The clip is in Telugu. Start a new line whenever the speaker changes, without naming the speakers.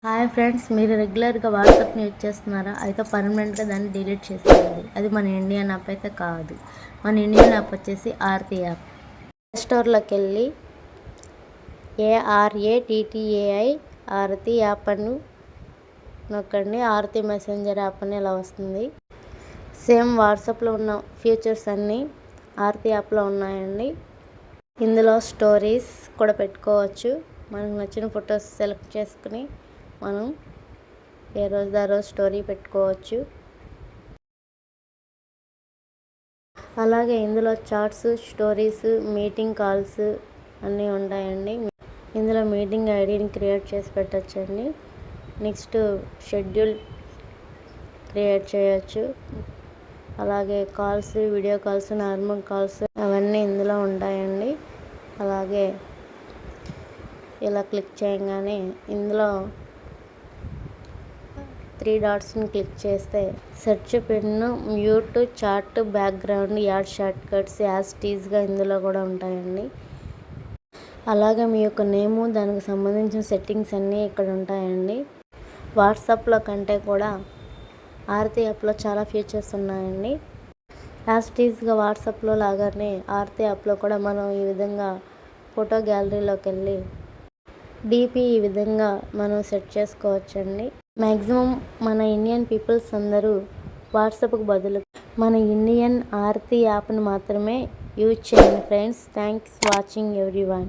హాయ్ ఫ్రెండ్స్, మీరు రెగ్యులర్గా వాట్సాప్ని యూజ్ చేస్తున్నారా? అయితే పర్మనెంట్గా దాన్ని డిలీట్ చేసేయండి. అది మన ఇండియన్ యాప్ అయితే కాదు. మన ఇండియన్ యాప్ వచ్చేసి ఆర్తి యాప్. ప్లే స్టోర్లోకి వెళ్ళి ARATTAI ఆరతి యాప్ అని నొక్కండి. ఆరతి మెసెంజర్ యాప్ అని ఇలా వస్తుంది. సేమ్ వాట్సాప్లో ఉన్న ఫీచర్స్ అన్నీ ఆరతి యాప్లో ఉన్నాయండి. ఇందులో స్టోరీస్ కూడా పెట్టుకోవచ్చు. మనకు నచ్చిన ఫొటోస్ సెలెక్ట్ చేసుకుని మనం ఏ రోజు ఆ రోజు స్టోరీ పెట్టుకోవచ్చు. అలాగే ఇందులో చాట్స్, స్టోరీస్, మీటింగ్ కాల్స్ అన్నీ ఉంటాయండి. ఇందులో మీటింగ్ ఐడిని క్రియేట్ చేసి పెట్టచ్చండి. నెక్స్ట్ షెడ్యూల్ క్రియేట్ చేయొచ్చు. అలాగే calls, video calls, normal calls అవన్నీ ఇందులో ఉంటాయండి. అలాగే ఇలా క్లిక్ చేయగానే ఇందులో 3 డాట్స్ని క్లిక్ చేస్తే search pin, mute, chat, background, add shortcuts as టీజ్గా ఇందులో కూడా ఉంటాయండి. అలాగే మీ యొక్క నేము, దానికి సంబంధించిన సెట్టింగ్స్ అన్నీ ఇక్కడ ఉంటాయండి. వాట్సాప్లో కంటే కూడా ఆరతి యాప్లో చాలా ఫీచర్స్ ఉన్నాయండి. యాజ్ టీజ్గా వాట్సాప్లో లాగానే ఆరతి యాప్లో కూడా మనం ఈ విధంగా ఫోటో గ్యాలరీలోకి వెళ్ళి డీపీ ఈ విధంగా మనం సెట్ చేసుకోవచ్చండి. మ్యాక్సిమం మన ఇండియన్ పీపుల్స్ అందరూ వాట్సాప్కు బదులు మన ఇండియన్ ఆరతి యాప్ను మాత్రమే యూజ్ చేయండి ఫ్రెండ్స్. Thanks watching everyone.